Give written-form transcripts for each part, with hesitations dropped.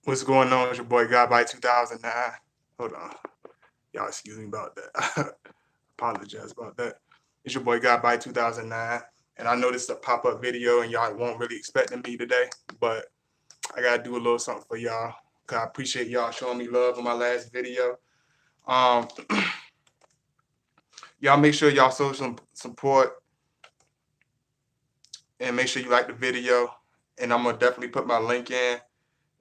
What's going on? It's your boy God by 2009. Hold on. Y'all excuse me about that. Apologize about that. It's your boy God by 2009. And I know this is a pop-up video and y'all won't really expecting me today, but I gotta do a little something for y'all. Cause I appreciate y'all showing me love on my last video. Um y'all make sure y'all show some support and make sure you like the video. And I'm gonna definitely put my link in.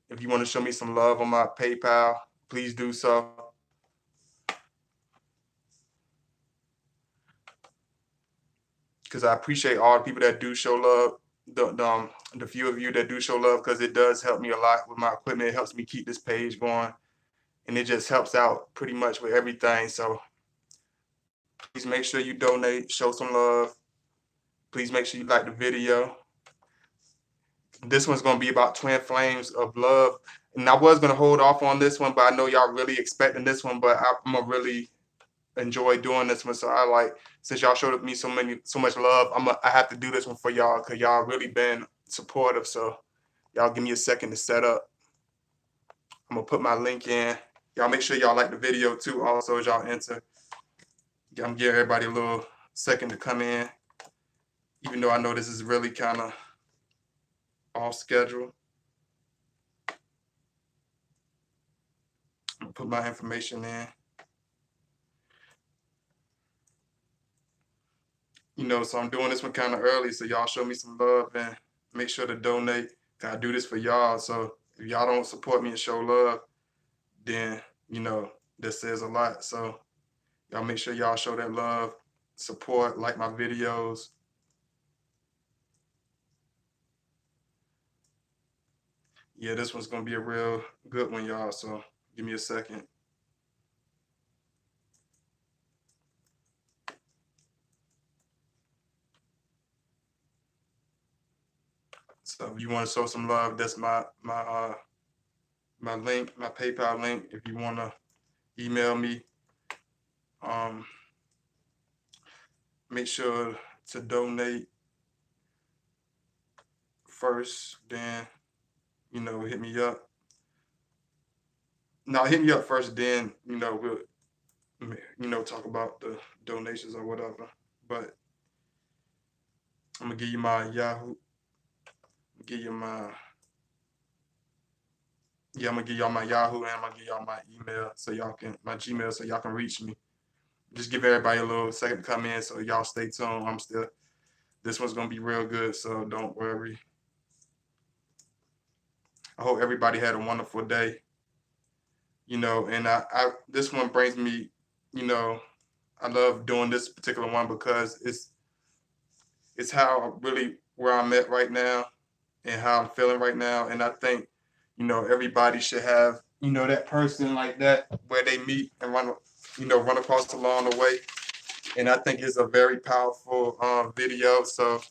If you want to show me some love on my PayPal, please do so. Because I appreciate all the people that do show love, the few of you that do show love, because it does help me a lot with my equipment. It helps me keep this page going, and it just helps out pretty much with everything. So please make sure you donate, show some love. Please make sure you like the video. This one's gonna be about twin flames of love, and I was gonna hold off on this one, but I know y'all really expecting this one, but I'm gonna really enjoy doing this one. So I like, since y'all showed me so much love, I have to do this one for y'all because y'all really been supportive. So y'all give me a second to set up. I'm gonna put my link in. Y'all make sure y'all like the video too. Also, as y'all enter, I'm giving everybody a little second to come in, even though I know this is really kind of off schedule. I'm gonna put my information in. So I'm doing this one kind of early, so y'all show me some love and make sure to donate. I do this for y'all, so if y'all don't support me and show love, then that says a lot. So y'all make sure y'all show that love, support, like my videos. Yeah, this one's gonna be a real good one, y'all. So give me a second. So if you want to show some love, that's my link, my PayPal link. If you want to email me, make sure to donate first, then hit me up. No, hit me up first, then we'll talk about the donations or whatever. But I'm gonna give you my Yahoo. Give you my I'm gonna give y'all my Yahoo, and I'm gonna give y'all my email so y'all can my Gmail so y'all can reach me. Just give everybody a little second to come in, so y'all stay tuned. This one's gonna be real good, so don't worry. I hope everybody had a wonderful day. And I this one brings me, I love doing this particular one because it's how really where I'm at right now and how I'm feeling right now. And I think, everybody should have, that person like that where they meet and run across along the way. And I think it's a very powerful video. So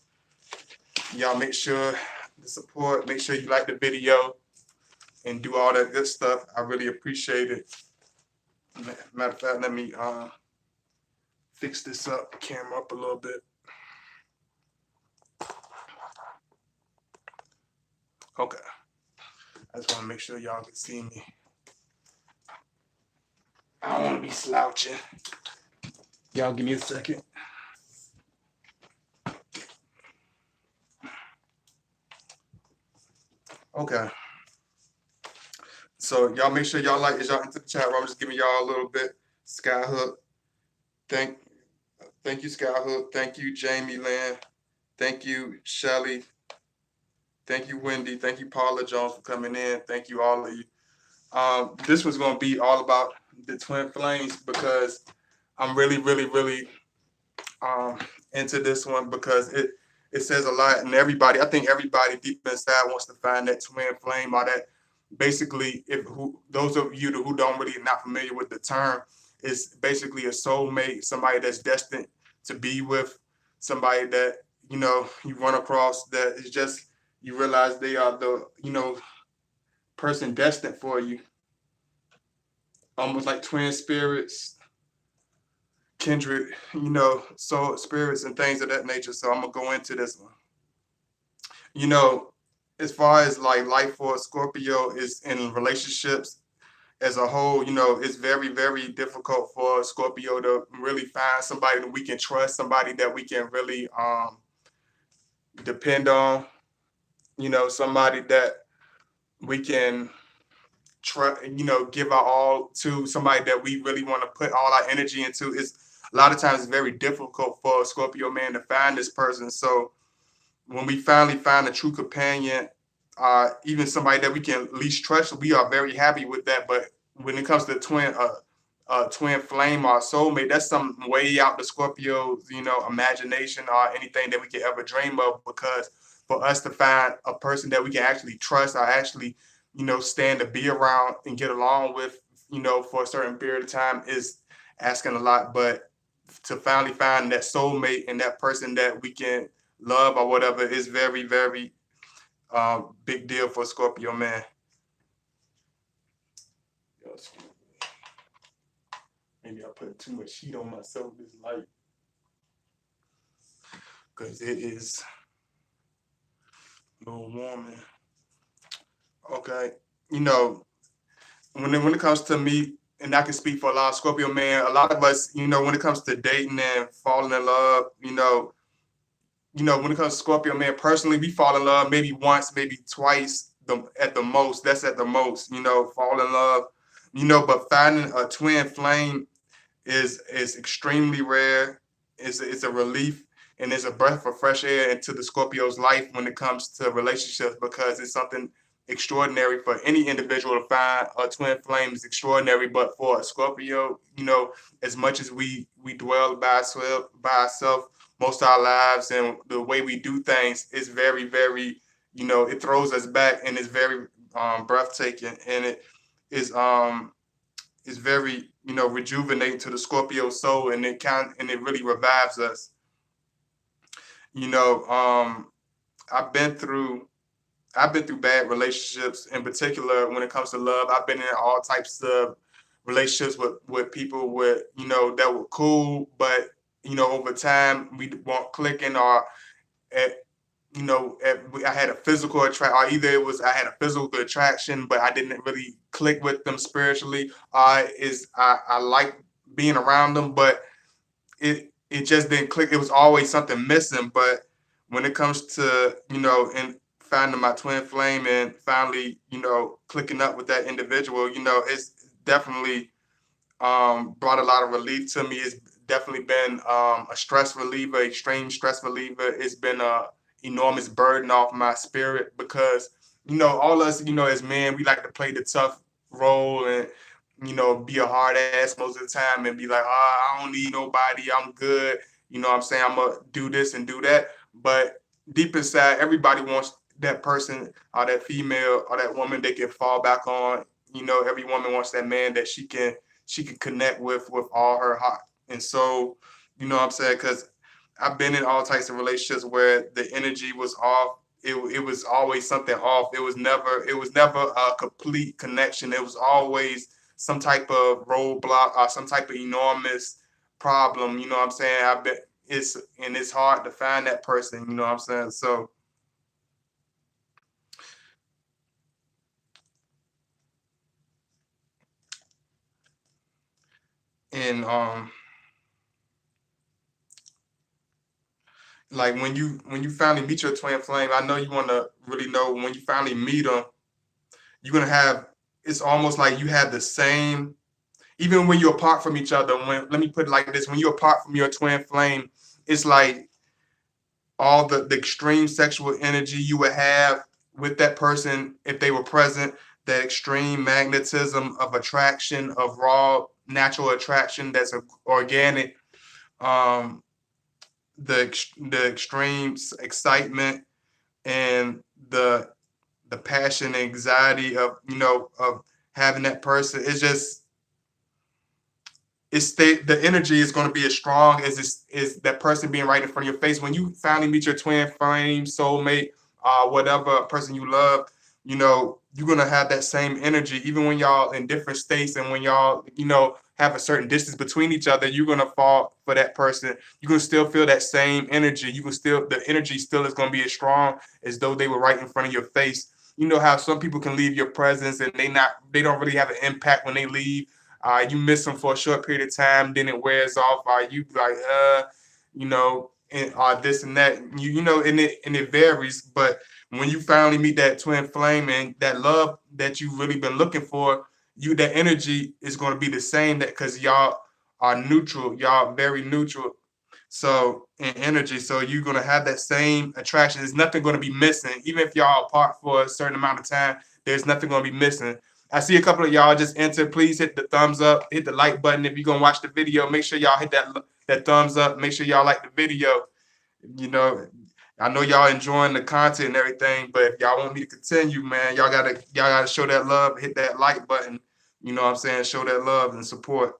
y'all make sure to support, make sure you like the video and do all that good stuff. I really appreciate it. Matter of fact, let me fix this up, camera up a little bit. Okay. I just want to make sure y'all can see me. I don't want to be slouching. Y'all give me a second. Okay. So y'all make sure y'all like, as y'all into the chat room, I'm just giving y'all a little bit. Skyhook. Thank you, Skyhook. Thank you, Jamie Lynn. Thank you, Shelly. Thank you, Wendy. Thank you, Paula Jones, for coming in. Thank you, all of you. This was going to be all about the twin flames because I'm really, really, really into this one because it says a lot. And I think everybody deep inside wants to find that twin flame or that basically, those of you who don't really not familiar with the term, is basically a soulmate, somebody that's destined to be with, somebody that, you run across that is just, you realize they are the, person destined for you. Almost like twin spirits, kindred, soul spirits and things of that nature. So I'm gonna go into this one. as far as like life for Scorpio is in relationships as a whole, it's very, very difficult for Scorpio to really find somebody that we can trust, somebody that we can really depend on, somebody that we can try, give our all to, somebody that we really want to put all our energy into. It's a lot of times it's very difficult for a Scorpio man to find this person. So when we finally find a true companion, even somebody that we can at least trust, we are very happy with that. But when it comes to twin flame or soulmate, that's something way out the Scorpio's, imagination or anything that we could ever dream of. Because for us to find a person that we can actually trust or actually, stand to be around and get along with, for a certain period of time is asking a lot. But to finally find that soulmate and that person that we can love or whatever is very, very big deal for Scorpio man. Maybe I put too much heat on myself this light because it is a little warming. Okay, when it comes to me, and I can speak for a lot of Scorpio man, a lot of us, when it comes to dating and falling in love, when it comes to Scorpio man, personally, we fall in love maybe once, maybe twice, at the most. That's at the most, fall in love, but finding a twin flame is extremely rare. It's a relief and it's a breath of fresh air into the Scorpio's life when it comes to relationships, because it's something extraordinary for any individual to find a twin flame is extraordinary. But for a Scorpio, as much as we dwell by ourselves most of our lives, and the way we do things is very, very, it throws us back and it's very breathtaking, and it is very, rejuvenating to the Scorpio soul, and it really revives us. You know, I've been through bad relationships, in particular when it comes to love. I've been in all types of relationships with people with, that were cool, but over time we weren't clicking, or at, I had a physical attract, or either it was I had a physical attraction, but I didn't really click with them spiritually. I like being around them, but it just didn't click. It was always something missing. But when it comes to, and finding my twin flame and finally, clicking up with that individual, it's definitely brought a lot of relief to me. It's definitely been a stress reliever, extreme stress reliever. It's been a enormous burden off my spirit, because all us, as men, we like to play the tough role and be a hard ass most of the time and be like, oh, I don't need nobody, I'm good. What I'm saying, I'm gonna do this and do that. But deep inside, everybody wants that person or that female or that woman they can fall back on. Every woman wants that man that she can connect with all her heart and soul. What I'm saying? Because I've been in all types of relationships where the energy was off. It was always something off. It was never a complete connection. It was always some type of roadblock or some type of enormous problem. What I'm saying? It's hard to find that person. What I'm saying? So, and like when you finally meet your twin flame, I know you want to really know, when you finally meet them, you're gonna have, it's almost like you have the same, even when you're apart from each other. When, let me put it like this, when you're apart from your twin flame, it's like all the extreme sexual energy you would have with that person if they were present, that extreme magnetism of attraction, of raw natural attraction that's organic, um the extreme excitement and the passion and anxiety of, of having that person. It's just, the energy is going to be as strong as is that person being right in front of your face. When you finally meet your twin flame, soulmate, whatever person you love, you're gonna have that same energy, even when y'all in different states, and when y'all, have a certain distance between each other, you're gonna fall for that person. You're gonna still feel that same energy. You can still the energy still is gonna be as strong as though they were right in front of your face. You know how some people can leave your presence and they don't really have an impact when they leave. You miss them for a short period of time, then it wears off. You like you know, and this and that. You know, and it varies. But when you finally meet that twin flame and that love that you've really been looking for, that energy is going to be the same. That because y'all are neutral, y'all very neutral. So in energy, so you're gonna have that same attraction. There's nothing gonna be missing, even if y'all apart for a certain amount of time. There's nothing gonna be missing. I see a couple of y'all just enter. Please hit the thumbs up, hit the like button if you're gonna watch the video. Make sure y'all hit that thumbs up. Make sure y'all like the video. You know, I know y'all enjoying the content and everything, but if y'all want me to continue, man, y'all gotta show that love, hit that like button. You know what I'm saying? Show that love and support.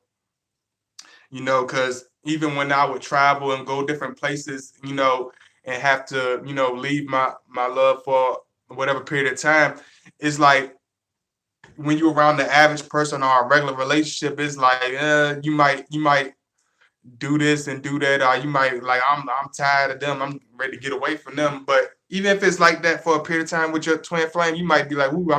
You know, because even when I would travel and go different places, you know, and have to, you know, leave my love for whatever period of time, it's like when you're around the average person or a regular relationship, it's like you might do this and do that, or you might like I'm tired of them, I'm ready to get away from them. But even if it's like that for a period of time with your twin flame, you might be like, ooh,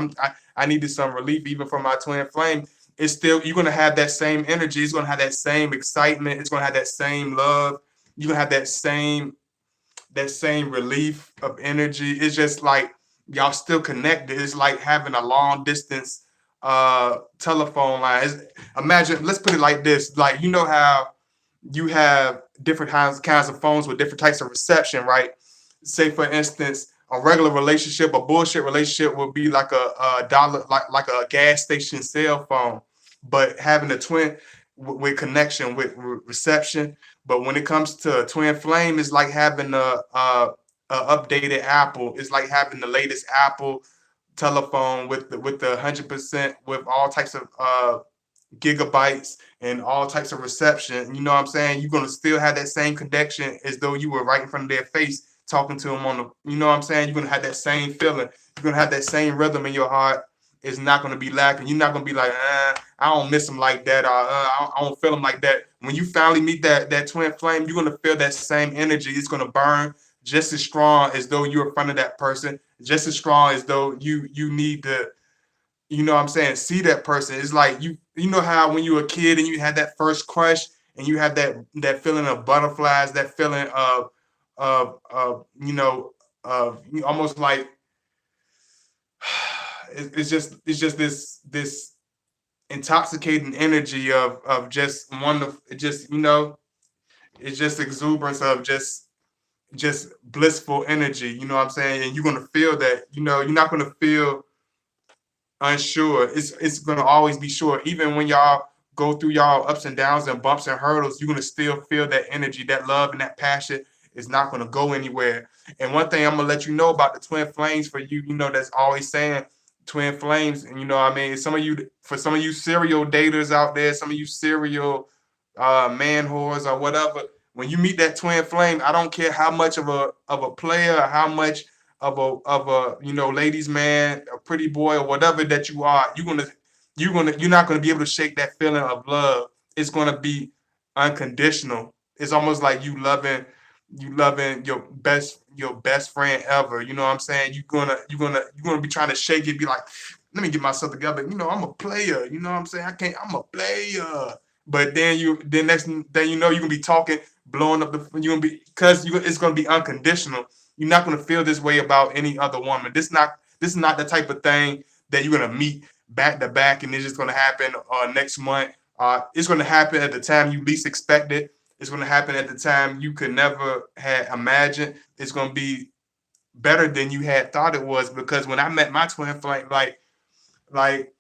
I needed some relief even from my twin flame. It's still you're gonna have that same energy, it's gonna have that same excitement, it's gonna have that same love, you're gonna have that same relief of energy. It's just like y'all still connected. It's like having a long distance telephone line. Imagine, let's put it like this, like you know how you have different kinds of phones with different types of reception, right? Say for instance, a regular relationship, a bullshit relationship would be like a dollar, like a gas station cell phone, but having a twin with connection with reception. But when it comes to a twin flame, it's like having a updated Apple. It's like having the latest Apple telephone with the 100% with all types of gigabytes and all types of reception. You know what I'm saying? You're gonna still have that same connection as though you were right in front of their face talking to them on the. You know what I'm saying? You're gonna have that same feeling. You're gonna have that same rhythm in your heart. It's not gonna be lacking. You're not gonna be like, I don't miss them like that, or I don't feel them like that. When you finally meet that twin flame, you're gonna feel that same energy. It's gonna burn just as strong as though you're in front of that person, just as strong as though you need to, you know what I'm saying, see that person. It's like you know how when you were a kid and you had that first crush and you had that feeling of butterflies, that feeling of you know, of almost like it's just this intoxicating energy of just wonderful, just you know, it's just exuberance of just blissful energy, you know what I'm saying? And you're gonna feel that, you know, you're not gonna feel unsure. It's gonna always be sure. Even when y'all go through y'all ups and downs and bumps and hurdles, you're gonna still feel that energy, that love and that passion is not gonna go anywhere. And one thing I'm gonna let you know about the twin flames for you, you know, that's always saying twin flames, and you know what I mean, for some of you serial daters out there, some of you serial man whores or whatever, when you meet that twin flame, I don't care how much of a player, how much of a you know ladies man, a pretty boy or whatever that you are, you're not gonna be able to shake that feeling of love. It's gonna be unconditional. It's almost like you loving your best friend ever. You know what I'm saying? You're gonna be trying to shake it, be like, let me get myself together. You know, I'm a player. You know what I'm saying? I'm a player. But then next thing you know, you're gonna be talking, blowing up you're gonna be because it's gonna be unconditional. You're not gonna feel this way about any other woman. This is not the type of thing that you're gonna meet back to back and it's just gonna happen next month. It's gonna happen at the time you least expect it. It's gonna happen at the time you could never had imagined. It's gonna be better than you had thought it was, because when I met my twin flame, like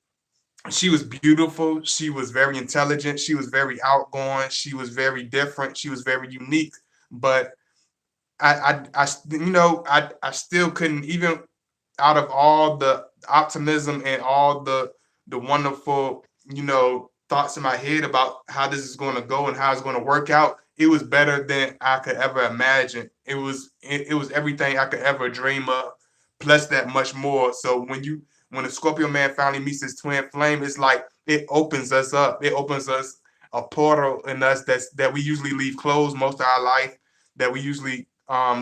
she was beautiful, she was very intelligent, she was very outgoing, she was very different, she was very unique. But you know, I still couldn't, even out of all the optimism and all the wonderful, you know, thoughts in my head about how this is going to go and how it's going to work out, it was better than I could ever imagine. It was everything I could ever dream of, plus that much more. So when a Scorpio man finally meets his twin flame, it's like it opens us up. It opens us. a portal in us that we usually leave closed most of our life, that we usually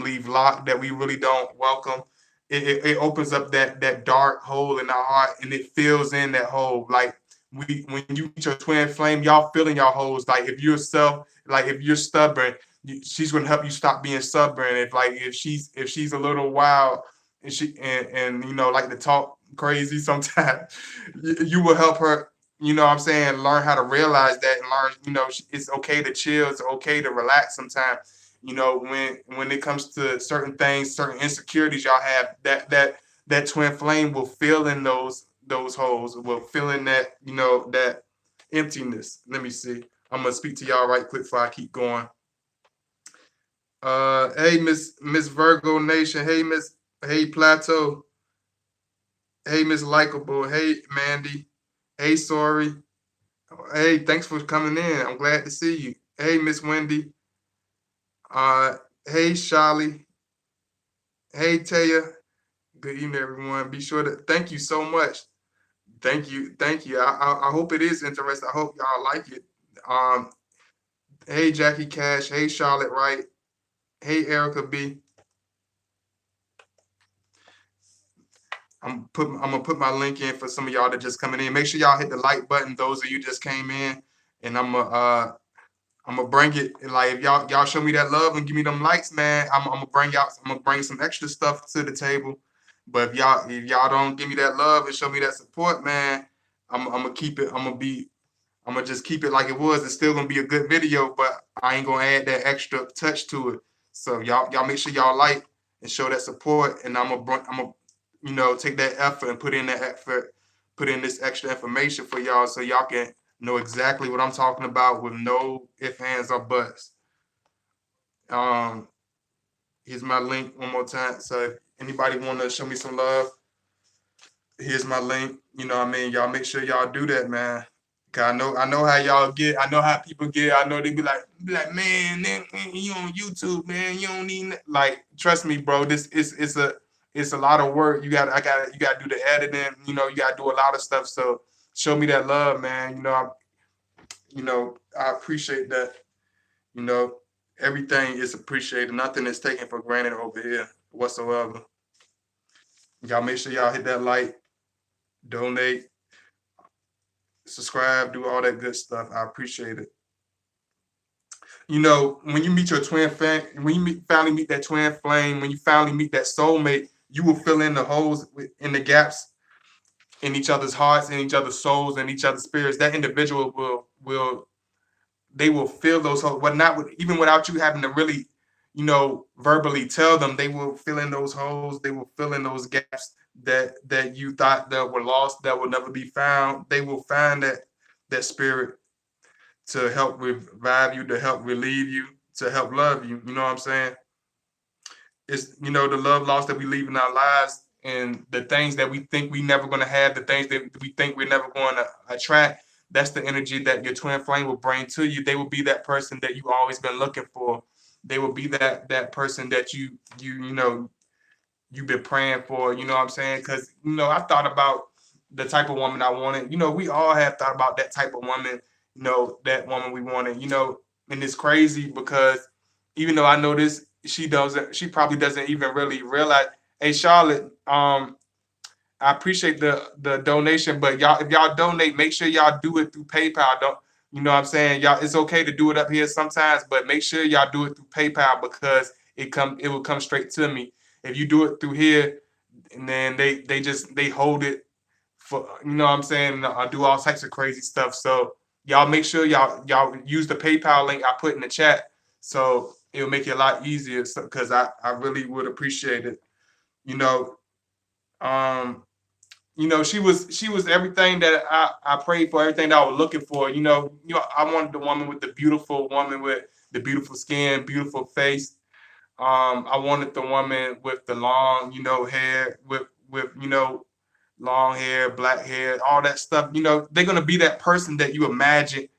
leave locked, that we really don't welcome. It opens up that dark hole in our heart, and it fills in that hole. Like when you meet your twin flame, y'all filling your holes. Like if you're stubborn, she's gonna help you stop being stubborn. If she's a little wild and she like to talk crazy sometimes, you will help her. What I'm saying, learn how to realize that and learn. It's okay to chill. It's okay to relax sometimes. When it comes to certain things, certain insecurities y'all have, that twin flame will fill in those holes, will fill in that emptiness. Let me see. I'm gonna speak to y'all right quick before I keep going. Hey, Miss Virgo Nation. Hey Plateau. Hey Miss Likeable. Hey Mandy. Hey Sorry. Hey, thanks for coming in. I'm glad to see you. Hey Miss Wendy. Uh, hey Sholly. Hey Taya. Good evening, everyone. Be sure to thank you so much. Thank you. I hope it is interesting. I hope y'all like it. Um, hey Jackie Cash. Hey Charlotte Wright. Hey Erica B. I'm gonna put my link in for some of y'all that just coming in. Make sure y'all hit the like button. Those of you just came in, and I'm gonna bring it. Like if y'all show me that love and give me them likes, man. I'm gonna bring some extra stuff to the table. But if y'all don't give me that love and show me that support, man, I'm gonna keep it. I'm gonna just keep it like it was. It's still gonna be a good video, but I ain't gonna add that extra touch to it. So y'all make sure y'all like and show that support, and I'm gonna take that effort and put in this extra information for y'all, so y'all can know exactly what I'm talking about with no ifs, ands, or buts. Um, Here's my link one more time. So if anybody want to show me some love, here's my link. Y'all make sure y'all do that, man. Cause I know how y'all get. I know how people get. I know they be like, man, you on YouTube, man. You don't need like. Trust me, bro. This is it's a lot of work. You got to do the editing. You got to do a lot of stuff. So show me that love, man. I appreciate that. You know, Everything is appreciated. Nothing is taken for granted over here whatsoever. Y'all make sure y'all hit that like, donate, subscribe, do all that good stuff. I appreciate it. When you meet your twin flame, when finally meet that twin flame, when you finally meet that soulmate, you will fill in the holes in the gaps in each other's hearts, in each other's souls, and each other's spirits. That individual will they will fill those holes, but not even without you having to really, verbally tell them. They will fill in those holes. They will fill in those gaps that you thought that were lost, that will never be found. They will find that spirit to help revive you, to help relieve you, to help love you. You know what I'm saying? It's the love lost that we leave in our lives, and the things that we think we never going to have, the things that we think we're never going to attract. That's the energy that your twin flame will bring to you. They will be that person that you've always been looking for. They will be that person that you've been praying for. You know what I'm saying? Because I thought about the type of woman I wanted. We all have thought about that type of woman. That woman we wanted. And it's crazy because even though I know this, she probably doesn't even really realize. Hey, Charlotte, I appreciate the donation, but y'all, if y'all donate, make sure y'all do it through PayPal. Don't you know what I'm saying? Y'all, it's okay to do it up here sometimes, but make sure y'all do it through PayPal because it will come straight to me. If you do it through here, and then they hold it for what I'm saying, I do all types of crazy stuff. So y'all make sure y'all use the PayPal link I put in the chat, so it'll make it a lot easier. So because I really would appreciate it. You know, um, she was everything that I prayed for, everything that I was looking for. I wanted the woman with the beautiful woman with the beautiful skin, beautiful face. I wanted the woman with the long, hair, with long hair, black hair, all that stuff. They're gonna be that person that you imagine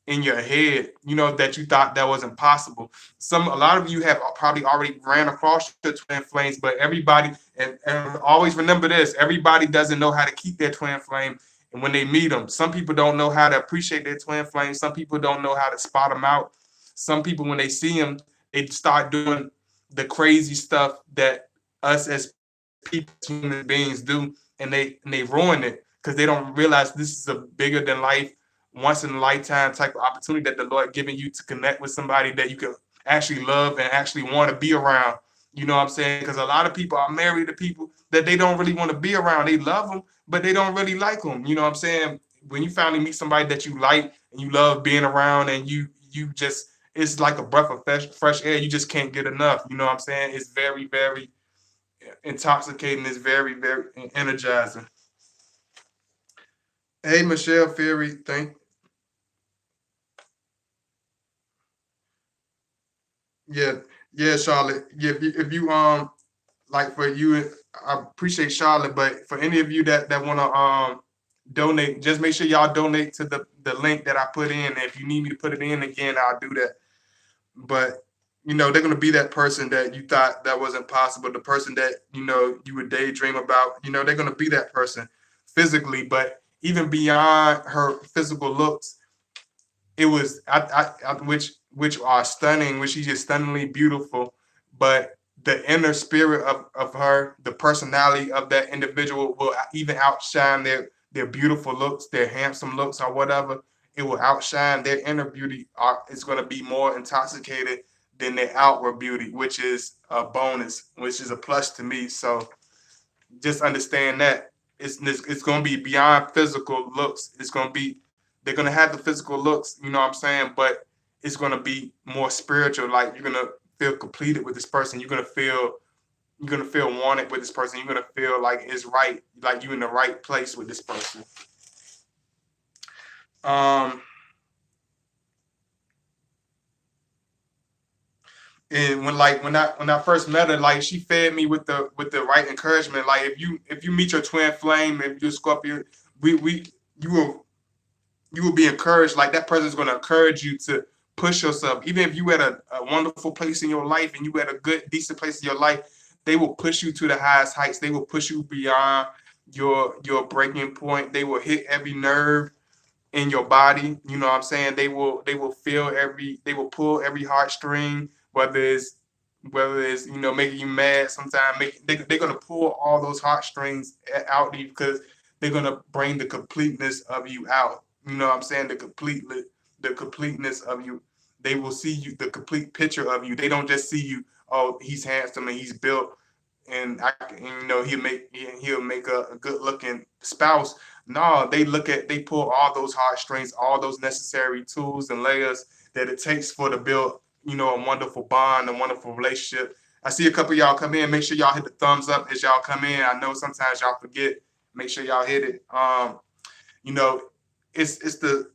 in your head, that you thought that wasn't possible. A lot of you have probably already ran across your twin flames, but everybody, and always remember this: everybody doesn't know how to keep their twin flame, And when they meet them, some people don't know how to appreciate their twin flame. Some people don't know how to spot them out. Some people, when they see them, they start doing the crazy stuff that us as people, human beings do, and they ruin it because they don't realize this is a bigger than life, once in a lifetime type of opportunity that the Lord giving you to connect with somebody that you can actually love and actually want to be around. You know what I'm saying? Because a lot of people are married to people that they don't really want to be around. They love them, but they don't really like them. You know what I'm saying? When you finally meet somebody that you like and you love being around, and you just, it's like a breath of fresh air. You just can't get enough. You know what I'm saying? It's very, very intoxicating. It's very, very energizing. Hey, Michelle Ferry, yeah, yeah, Charlotte. Yeah, if you like for you, I appreciate Charlotte, but for any of you that want to donate, just make sure y'all donate to the link that I put in. If you need me to put it in again, I'll do that. But they're gonna be that person that you thought that wasn't possible, the person that you would daydream about. They're gonna be that person physically, but even beyond her physical looks, it was which are stunning, which she's just stunningly beautiful, but the inner spirit of her, the personality of that individual will even outshine their beautiful looks, their handsome looks, or whatever. It will outshine their inner beauty. It's going to be more intoxicated than their outward beauty, which is a bonus, which is a plus to me. So just understand that it's going to be beyond physical looks. It's going to be, they're going to have the physical looks, you know what I'm saying, but it's going to be more spiritual. Like, you're going to feel completed with this person. You're going to feel wanted with this person. You're going to feel like it's right, like you're in the right place with this person. And when I first met her, like, she fed me with the right encouragement. Like, if you meet your twin flame, if you're Scorpio, we you will you will be encouraged. Like, that person is going to encourage you to push yourself. Even if you at a wonderful place in your life and you at a good, decent place in your life, they will push you to the highest heights. They will push you beyond your breaking point. They will hit every nerve in your body. You know what I'm saying? They will pull every heartstring, whether it's making you mad sometimes. They're gonna pull all those heartstrings out of you, because they're gonna bring the completeness of you out. You know what I'm saying? The completeness of you. They will see you, the complete picture of you. They don't just see you, oh, he's handsome and he's built, and he'll make a good looking spouse. No, they pull all those heartstrings, all those necessary tools and layers that it takes for to build, a wonderful bond, a wonderful relationship. I see a couple of y'all come in. Make sure y'all hit the thumbs up as y'all come in. I know sometimes y'all forget. Make sure y'all hit it. You know, it's the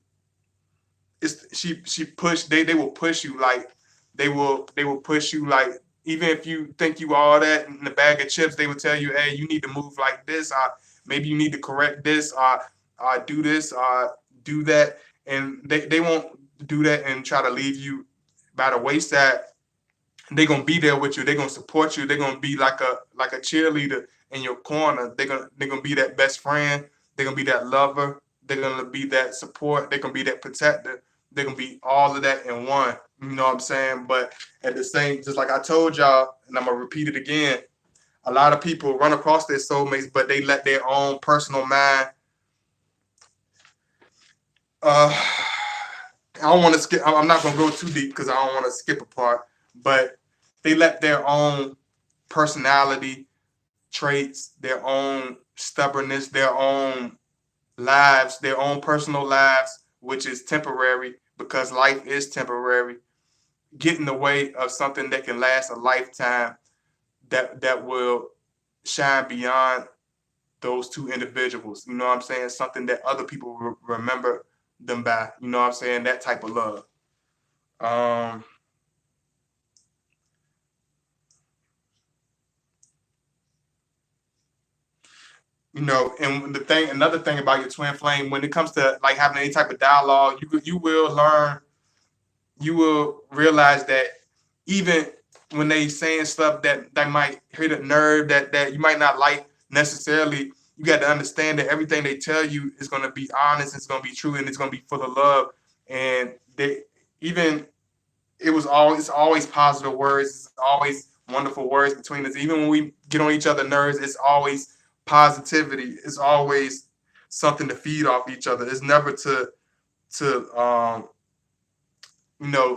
it's she push they will push you, like, they will push you, like, even if you think you all that in the bag of chips, they will tell you, hey, you need to move like this, or maybe you need to correct this, or do this, or do that. And they won't do that and try to leave you by the wayside. They're gonna be there with you. They're gonna support you. They're gonna be like a cheerleader in your corner. They're gonna be that best friend. They're gonna be that lover. They're gonna be that support. They're gonna be that protector. They're gonna be all of that in one. You know what I'm saying? But at the same, just like I told y'all, and I'm gonna repeat it again, a lot of people run across their soulmates, but they let their own personal mind. Uh, I don't want to skip. I'm not gonna go too deep because I don't want to skip a part. But they let their own personality traits, their own stubbornness, their own lives, their own personal lives, which is temporary, because life is temporary, get in the way of something that can last a lifetime, that will shine beyond those two individuals. You know what I'm saying? Something that other people remember them by. You know what I'm saying? That type of love. Um, and another thing about your twin flame, when it comes to, like, having any type of dialogue, you will learn, you will realize that even when they saying stuff that might hit a nerve, that you might not like necessarily, you got to understand that everything they tell you is going to be honest, it's going to be true, and it's going to be full of love. And they even it's always positive words, it's always wonderful words between us. Even when we get on each other's nerves, it's always positivity. It's always something to feed off each other. It's never to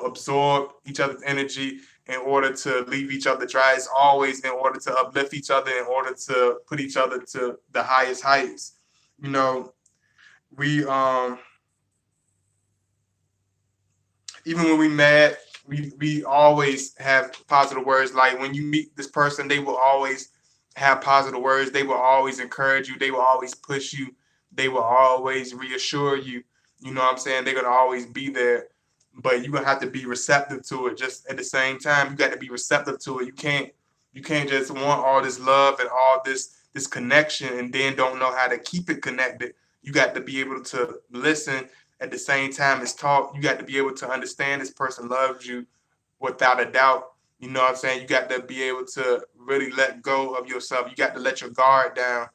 absorb each other's energy in order to leave each other dry. It's always in order to uplift each other, in order to put each other to the highest heights. You know, we even when we mad, we always have positive words. Like when you meet this person, they will always have positive words. They will always encourage you. They will always push you. They will always reassure you. You know what I'm saying? They're gonna always be there. But you're gonna have to be receptive to it. Just at the same time, you got to be receptive to it. You can't just want all this love and all this connection and then don't know how to keep it connected. You got to be able to listen at the same time as talk. You got to be able to understand this person loves you without a doubt. You know what I'm saying? You got to be able to really let go of yourself. You got to let your guard down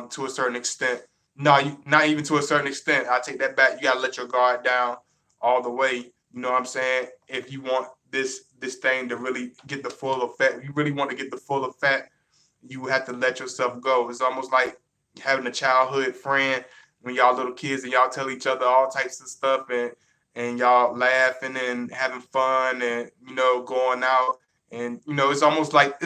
to a certain extent. No, not even to a certain extent. I take that back. You got to let your guard down all the way. You know what I'm saying? If you want this thing to really get the full effect, you really want to get the full effect, you have to let yourself go. It's almost like having a childhood friend when y'all little kids and y'all tell each other all types of stuff and y'all laughing and having fun and going out and it's almost like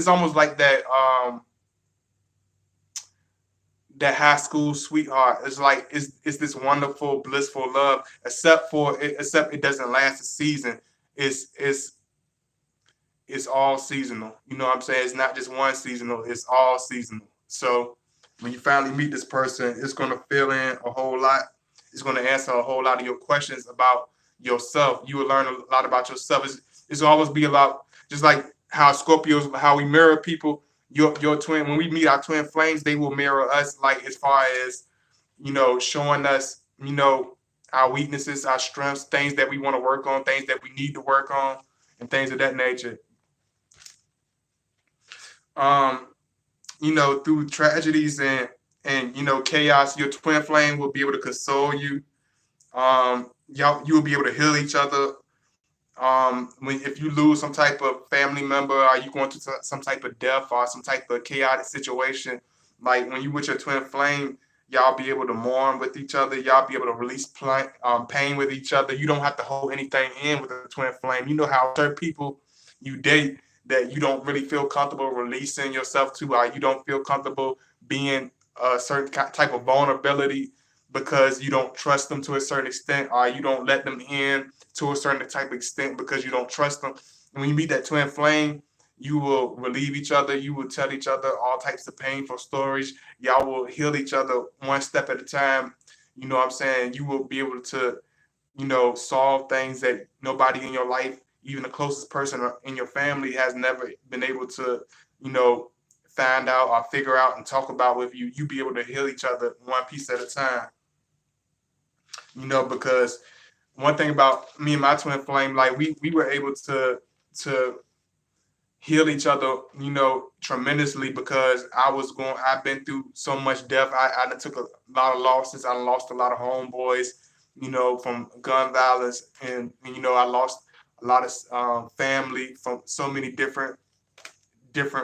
that high school sweetheart. It's like it's this wonderful blissful love, except it doesn't last a season. It's it's it's all seasonal. You know what I'm saying? It's not just one seasonal, it's all seasonal. So when you finally meet this person, it's gonna fill in a whole lot. It's gonna answer a whole lot of your questions about yourself. You will learn a lot about yourself. It's always be about just like how Scorpios, how we mirror people. Your twin, when we meet our twin flames, they will mirror us, like as far as showing us, our weaknesses, our strengths, things that we want to work on, things that we need to work on, and things of that nature. um, through tragedies and chaos, your twin flame will be able to console you. You will be able to heal each other. When if you lose some type of family member, or you going through some type of death or some type of chaotic situation, like when you with your twin flame, y'all be able to mourn with each other. Y'all be able to release pain with each other. You don't have to hold anything in with a twin flame. You know how certain people you date that you don't really feel comfortable releasing yourself to, or you don't feel comfortable being a certain type of vulnerability because you don't trust them to a certain extent, or you don't let them in to a certain type of extent because you don't trust them. And when you meet that twin flame, you will relieve each other. You will tell each other all types of painful stories. Y'all will heal each other one step at a time. You know what I'm saying? You will be able to, solve things that nobody in your life, even the closest person in your family, has never been able to, you know, find out or figure out and talk about with you. You be able to heal each other one piece at a time. Because one thing about me and my twin flame, like we were able to heal each other, tremendously because I've been through so much death. I done took a lot of losses. I lost a lot of homeboys, from gun violence, and I lost a lot of family from so many different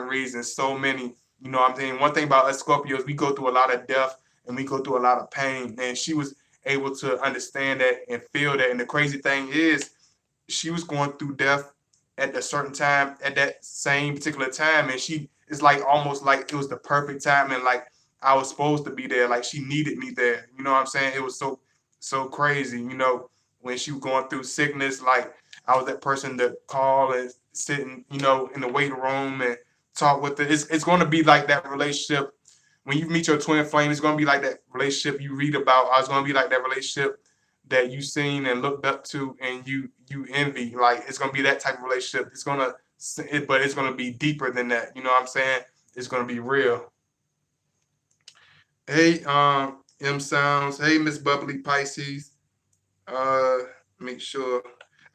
reasons. So many, I'm saying one thing about us Scorpios, we go through a lot of death and we go through a lot of pain. And she was able to understand that and feel that. And the crazy thing is, she was going through death at a certain time at that same particular time, and she it's like almost like it was the perfect time, and like I was supposed to be there, like she needed me there. You know what I'm saying? It was so crazy. When she was going through sickness, like I was that person to call and sit in the waiting room and talk with her. It's going to be like that relationship when you meet your twin flame. It's going to be like that relationship you read about. I was going to be like that relationship that you seen and looked up to and you envy. Like it's gonna be that type of relationship. But it's gonna be deeper than that. You know what I'm saying? It's gonna be real. Hey, M Sounds. Hey, Miss Bubbly Pisces. Uh, make sure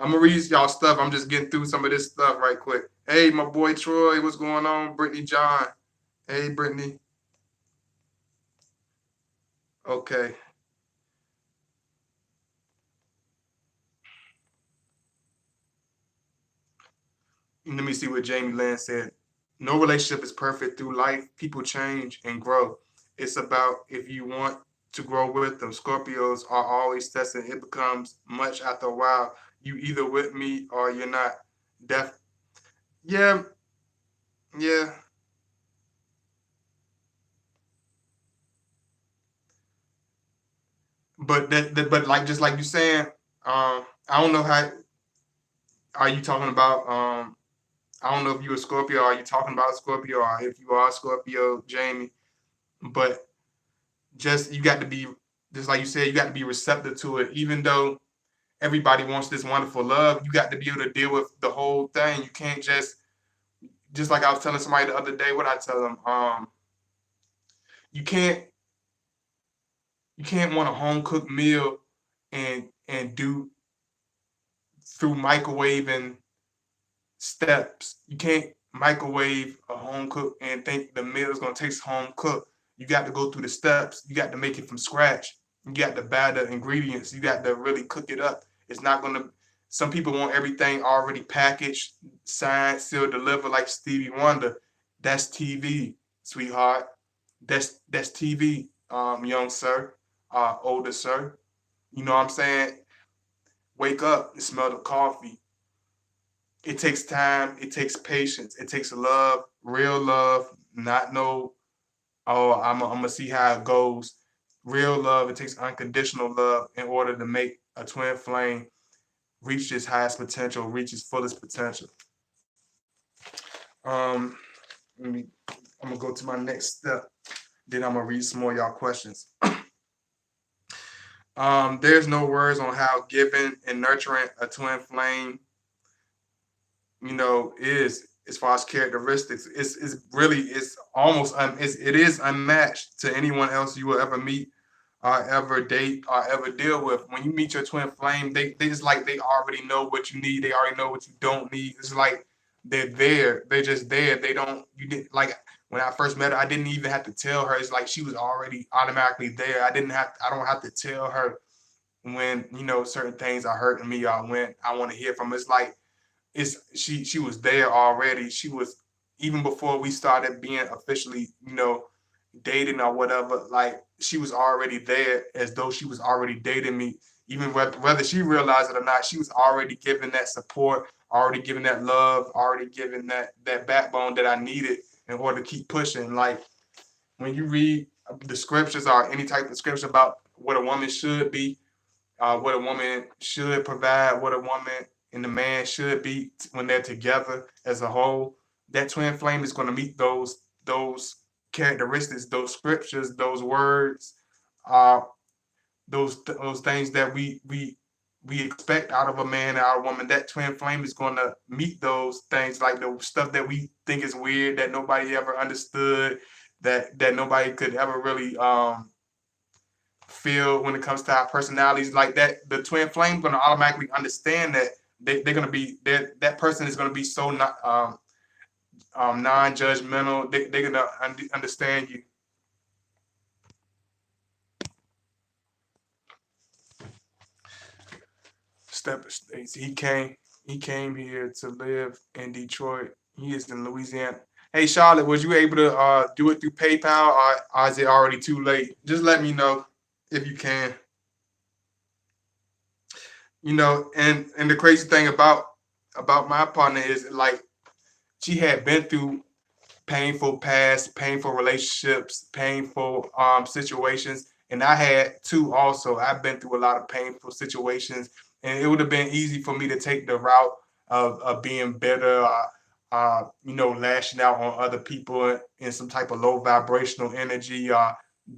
I'm gonna read y'all stuff. I'm just getting through some of this stuff right quick. Hey, my boy Troy, what's going on? Brittany John. Hey, Brittany. Okay. Let me see what Jamie Lynn said. No relationship is perfect through life. People change and grow. It's about if you want to grow with them. Scorpios are always testing. It becomes much after a while. You either with me or you're not. Def yeah, yeah. But like just like you saying, I don't know how are you talking about I don't know if you a Scorpio, are you talking about Scorpio or if you are Scorpio, Jamie, but just you got to be just like you said, you got to be receptive to it. Even though everybody wants this wonderful love, you got to be able to deal with the whole thing. You can't just like I was telling somebody the other day, what I tell them, you can't you can't want a home cooked meal and do through microwaving steps. You can't microwave a home cook and think the meal is gonna taste home cooked. You got to go through the steps. You got to make it from scratch. You got to buy the ingredients. You got to really cook it up. It's not gonna. Some people want everything already packaged, signed, sealed, delivered, like Stevie Wonder. That's TV, sweetheart. That's TV, young sir, older sir. You know what I'm saying? Wake up and smell the coffee. It takes time, it takes patience, it takes love, real love, not no, oh, I'm gonna see how it goes. Real love, it takes unconditional love in order to make a twin flame reach its highest potential, reach its fullest potential. Um, let me, I'm gonna go to my next step. Then I'm gonna read some more of y'all questions. There's no words on how giving and nurturing a twin flame is as far as characteristics. It's really it's almost it is unmatched to anyone else you will ever meet or ever date or ever deal with. When you meet your twin flame, they just like they already know what you need. They already know what you don't need. It's like they're there. They're just there. They don't you didn't like when I first met her, I didn't even have to tell her. It's like she was already automatically there. I don't have to tell her when, certain things are hurting me or when I want to hear from her. It's like she was there already. She was even before we started being officially, dating or whatever. Like she was already there, as though she was already dating me. Even whether she realized it or not, she was already giving that support, already giving that love, already giving that backbone that I needed in order to keep pushing. Like when you read the scriptures or any type of scripture about what a woman should be, what a woman should provide, what a woman and the man should be when they're together as a whole. That twin flame is going to meet those characteristics, those scriptures, those words, uh, those things that we expect out of a man and out of a woman. That twin flame is going to meet those things, like the stuff that we think is weird, that nobody ever understood, that nobody could ever really feel when it comes to our personalities. Like that the twin flame going to automatically understand that they're going to be that person is going to be so not non-judgmental. They're going to understand you. Step he came here to live in Detroit. He is in Louisiana. Hey Charlotte, was you able to do it through PayPal, or is it already too late? Just let me know if you can. And the crazy thing about my partner is like she had been through painful past, painful relationships, painful situations, and I had too. Also, I've been through a lot of painful situations, and it would have been easy for me to take the route of being bitter, lashing out on other people in some type of low vibrational energy,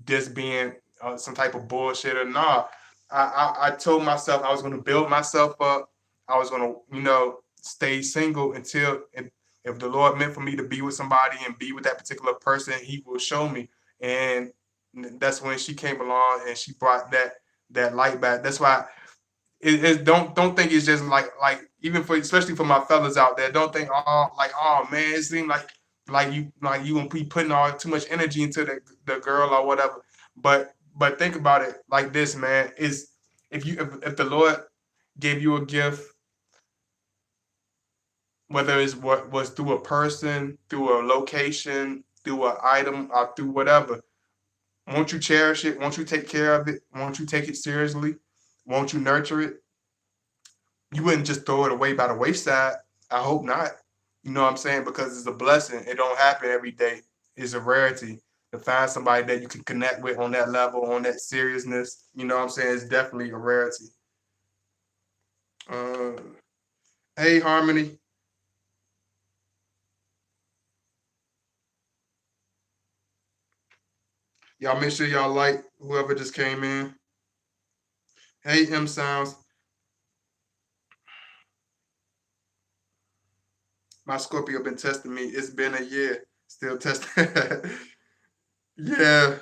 just being some type of bullshit or not. I told myself I was going to build myself up. I was going to, stay single until if the Lord meant for me to be with somebody and be with that particular person, He will show me. And that's when she came along and she brought that light back. That's why don't think it's just like even for especially for my fellas out there, don't think oh man, it seemed like you gonna be putting all too much energy into the girl or whatever. But But think about it like this, man. Is if the Lord gave you a gift, whether it's what was through a person, through a location, through an item, or through whatever, won't you cherish it? Won't you take care of it? Won't you take it seriously? Won't you nurture it? You wouldn't just throw it away by the wayside. I hope not. You know what I'm saying? Because it's a blessing. It don't happen every day. It's a rarity to find somebody that you can connect with on that level, on that seriousness. You know what I'm saying? It's definitely a rarity. Uh, hey, Harmony. Y'all make sure y'all like whoever just came in. Hey, M Sounds. My Scorpio been testing me. It's been a year. Still testing. Yeah.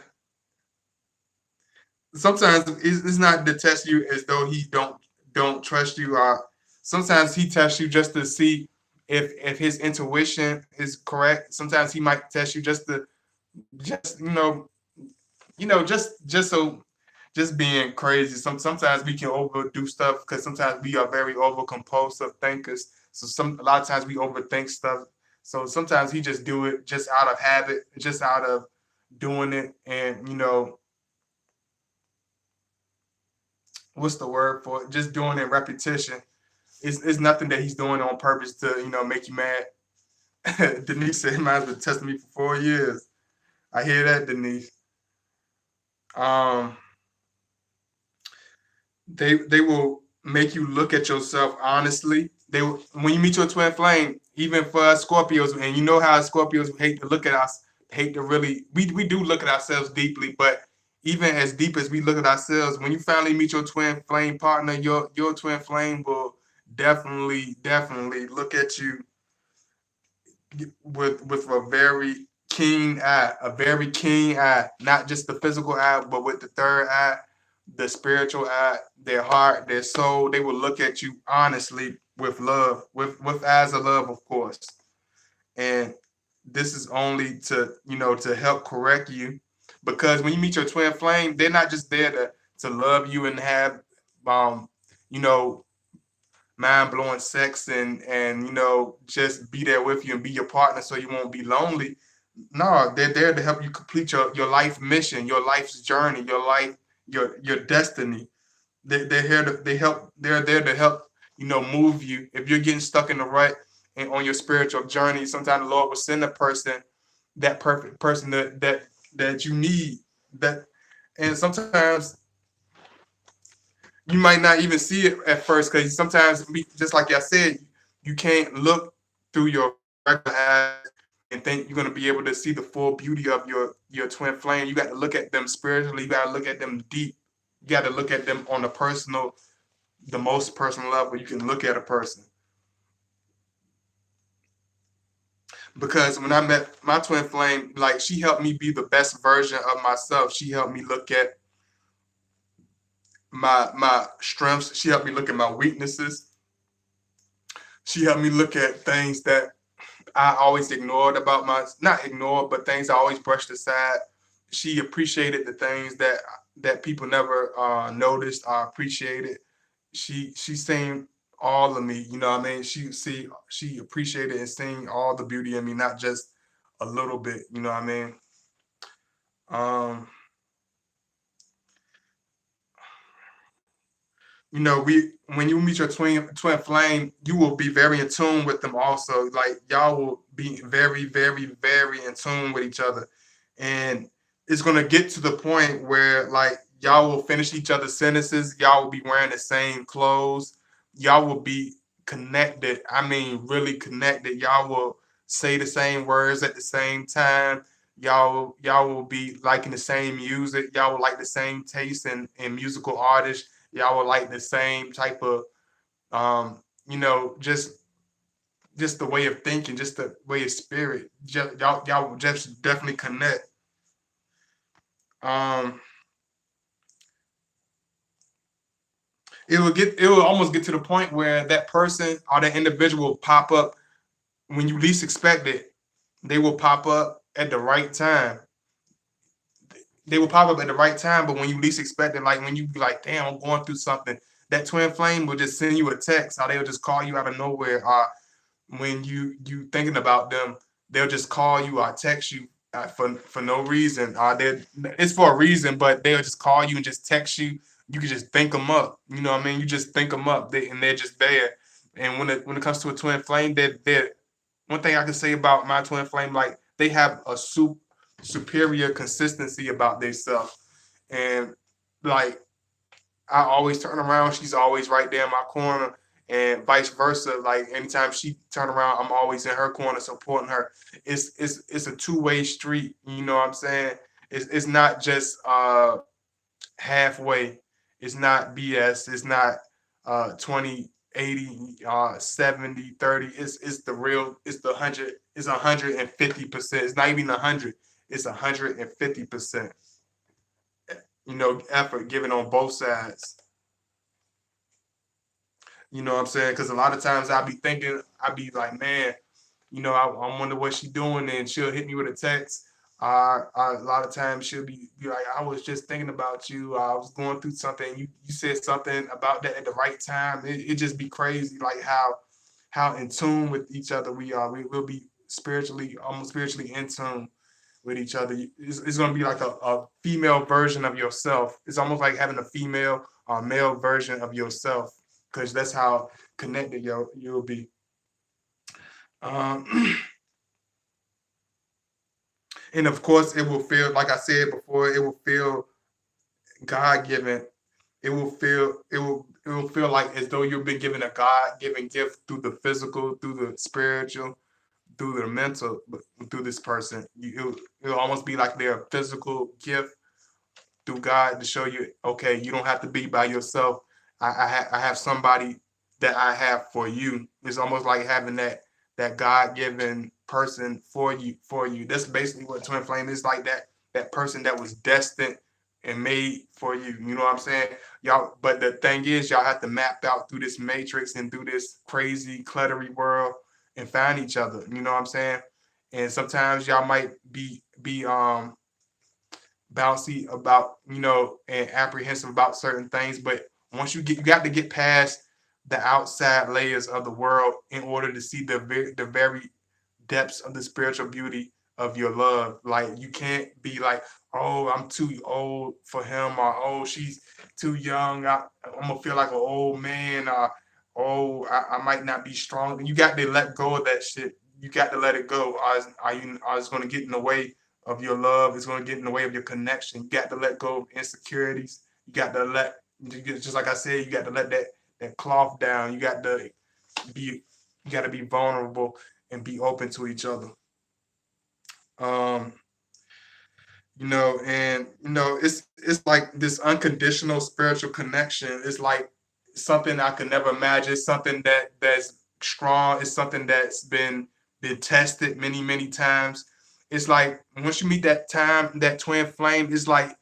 Sometimes it's not to test you as though he don't trust you. Sometimes he tests you just to see if his intuition is correct. Sometimes he might test you just just so just being crazy. Sometimes we can overdo stuff because sometimes we are very over compulsive thinkers. So a lot of times we overthink stuff. So sometimes he just do it just out of habit, just out of doing it, and what's the word for it? Just doing it repetition. It's nothing that he's doing on purpose to make you mad. Denise said, "Mine's been testing me for 4 years." I hear that, Denise. Um, they will make you look at yourself honestly. When you meet your twin flame, even for us Scorpios, and you know how Scorpios hate to look at us, hate to really we do look at ourselves deeply, but even as deep as we look at ourselves, when you finally meet your twin flame partner, your twin flame will definitely look at you with a very keen eye, not just the physical eye, but with the third eye, the spiritual eye, their heart, their soul. They will look at you honestly with love, with eyes of love, of course. And this is only to help correct you, because when you meet your twin flame, they're not just there to love you and have um you know mind blowing sex and just be there with you and be your partner so you won't be lonely. No, they're there to help you complete your life mission, your life's journey, your destiny. They're here to they help they're there to help move you if you're getting stuck in the rut and on your spiritual journey. Sometimes the Lord will send a person, that perfect person that you need. That And sometimes you might not even see it at first, because sometimes, just like I said, you can't look through your regular eyes and think you're going to be able to see the full beauty of your twin flame. You got to look at them spiritually. You got to look at them deep. You got to look at them on the most personal level you can look at a person. Because when I met my twin flame, like, she helped me be the best version of myself. She helped me look at my strengths. She helped me look at my weaknesses. She helped me look at things that I always ignored about not ignored, but things I always brushed aside. She appreciated the things that people never noticed or appreciated. She seen all of me, you know what I mean? She appreciated and seen all the beauty in me, not just a little bit, you know what I mean? Um, we when you meet your twin flame, you will be very in tune with them also. Like, y'all will be very, very, very in tune with each other. And it's gonna get to the point where, like, y'all will finish each other's sentences, y'all will be wearing the same clothes, y'all will be connected. I mean, really connected. Y'all will say the same words at the same time. Y'all will be liking the same music, y'all will like the same taste in musical artists, y'all would like the same type of um you know just just the way of thinking, just the way of spirit. Y'all will just definitely connect. um it will almost get to the point where that person or that individual will pop up when you least expect it. They will pop up at the right time. they will pop up at the right time, but when you least expect it, like when you be like, damn, I'm going through something, that twin flame will just send you a text, or they'll just call you out of nowhere, or when you thinking about them, they'll just call you or text you for no reason. It's for a reason, but they'll just call you and just text you. You can just think them up. You know what I mean? You just think them up, and they're just there. And when it comes to a twin flame, they're one thing I can say about my twin flame, like they have a superior consistency about themselves, and like I always turn around, she's always right there in my corner, and vice versa. Like anytime she turn around, I'm always in her corner supporting her. It's a two-way street. You know what I'm saying? It's not just halfway. It's not BS. It's not 20, 80, 70, 30. It's the real. It's the 100. It's 150%. It's not even 100. It's 150%. You know, effort given on both sides. You know what I'm saying? Because a lot of times I'll be thinking, I'll be like, man, you know, I wonder what she's doing, and she'll hit me with a text. A lot of times she'll be like, I was just thinking about you. I was going through something. You said something about that at the right time. It just be crazy, like how in tune with each other we are. We will be spiritually, almost spiritually in tune with each other. It's going to be like a female version of yourself. It's almost like having a female or male version of yourself, because that's how connected you'll be. Um, and of course, it will feel like I said before. It will feel God given. It will feel like as though you've been given a God given gift through the physical, through the spiritual, through the mental, through this person. It'll almost be like they're a physical gift through God to show you, okay, you don't have to be by yourself. I have somebody that I have for you. It's almost like having that God given person for you. That's basically what twin flame is, like that person that was destined and made for you. You know what I'm saying? Y'all, but the thing is, y'all have to map out through this matrix and through this crazy, cluttery world and find each other. You know what I'm saying? And sometimes y'all might be bouncy about, you know, and apprehensive about certain things, but once you got to get past the outside layers of the world in order to see the very depths of the spiritual beauty of your love. Like you can't be like, oh, I'm too old for him, or oh, she's too young, I'm gonna feel like an old man, or oh, I might not be strong. You got to let go of that shit. You got to let it go. Or it's gonna get in the way of your love. It's going to get in the way of your connection. You got to let go of insecurities. You got to just like I said, you got to let that cloth down. Be, you got to be vulnerable and be open to each other. Um, it's like this unconditional spiritual connection. It's like something I could never imagine. It's something that's strong. It's something that's been tested many times. It's like once you meet that twin flame, it's like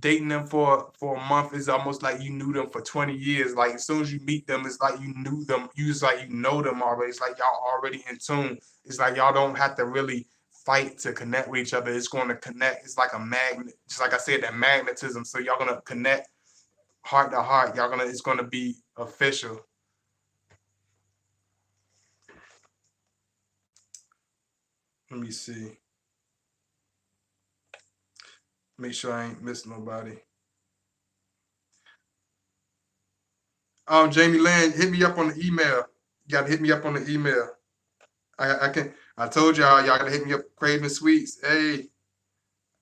dating them for a month is almost like you knew them for 20 years. Like as soon as you meet them, it's like you knew them. It's like you know them already. It's like y'all already in tune. It's like y'all don't have to really fight to connect with each other. It's going to connect. It's like a magnet. Just like I said, that magnetism. So y'all gonna connect heart to heart. It's gonna be official. Let me see. Make sure I ain't missing nobody. Jamie Land, hit me up on the email. You gotta hit me up on the email. I can. I told y'all gotta hit me up. Craving Sweets. Hey,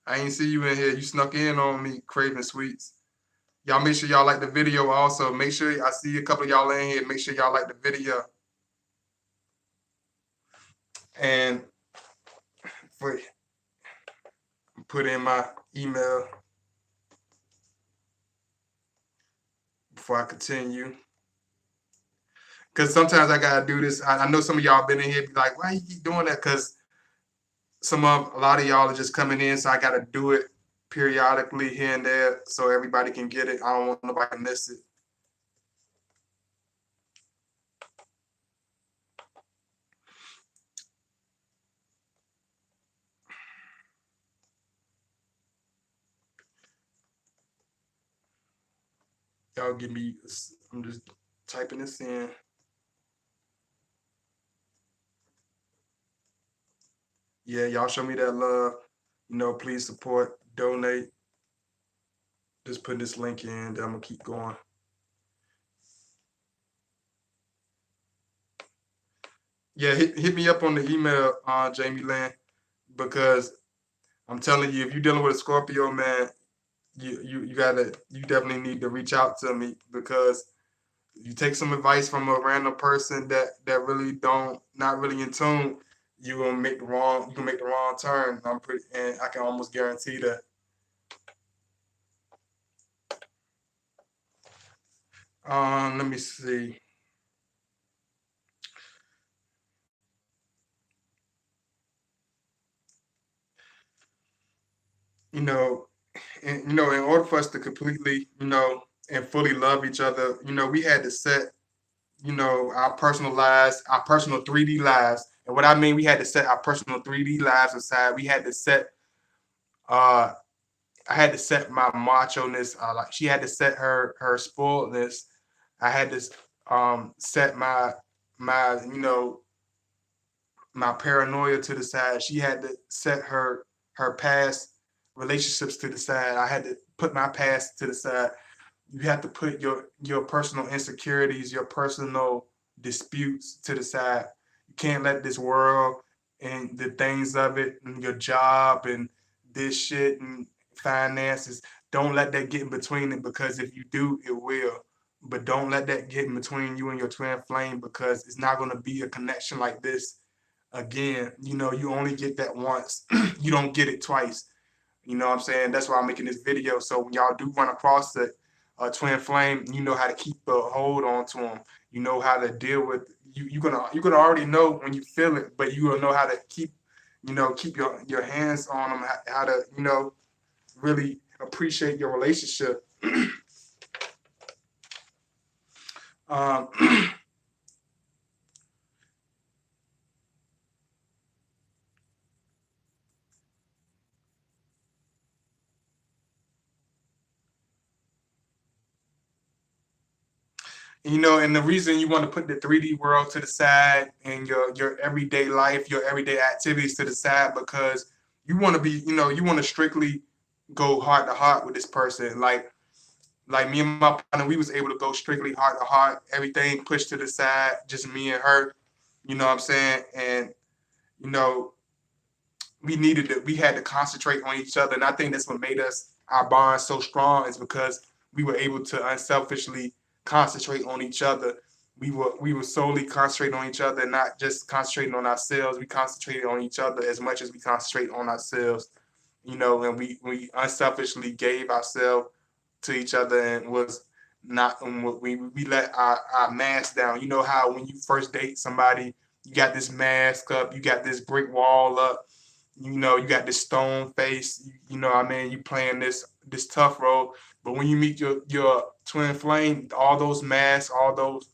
I ain't see you in here. You snuck in on me, Craving Sweets. Y'all make sure y'all like the video. Also, make sure I see a couple of y'all in here. Make sure y'all like the video. And for put in my email before I continue. Because sometimes I gotta do this. I know some of y'all been in here be like, why you keep doing that? Because a lot of y'all are just coming in, so I gotta do it periodically here and there so everybody can get it. I don't want nobody to miss it. Y'all give me, I'm just typing this in. Yeah, y'all show me that love. Please support, donate. Just put this link in, then I'm gonna keep going. Yeah, hit me up on the email, Jamie Lynn, because I'm telling you, if you're dealing with a Scorpio, man, you definitely need to reach out to me, because you take some advice from a random person that really not really in tune, you gonna make the wrong turn. And I can almost guarantee that. Let me see. You know, in order for us to completely, and fully love each other, we had to set, our personal lives, our personal 3D lives. And what I mean, we had to set our personal 3D lives aside. We had to set, uh, I had to set my macho-ness. Like she had to set her spoiledness. I had to set my my paranoia to the side. She had to set her past relationships to the side. I had to put my past to the side. You have to put your personal insecurities, your personal disputes to the side. You can't let this world and the things of it and your job and this shit and finances, don't let that get in between it, because if you do, it will. But don't let that get in between you and your twin flame, because it's not going to be a connection like this again. You only get that once. You don't get it twice. You know what I'm saying? That's why I'm making this video. So when y'all do run across the twin flame, you know how to keep a hold on to them. You know how to deal with you. You're gonna already know when you feel it, but you will know how to keep your hands on them. How to really appreciate your relationship. um, and the reason you want to put the 3D world to the side and your everyday life, your everyday activities to the side, because you want to be, you want to strictly go heart to heart with this person. Like me and my partner, we was able to go strictly heart to heart, everything pushed to the side, just me and her. You know what I'm saying? And you know, we had to concentrate on each other. And I think that's what made our bond so strong, is because we were able to unselfishly concentrate on each other. We were solely concentrating on each other, not just concentrating on ourselves. We concentrated on each other as much as we concentrate on ourselves. And we unselfishly gave ourselves to each other, and was not, and we let our mask down. You know how when you first date somebody, you got this mask up, you got this brick wall up, you got this stone face, what I mean, you playing this tough role. But when you meet your twin flame, all those masks, all those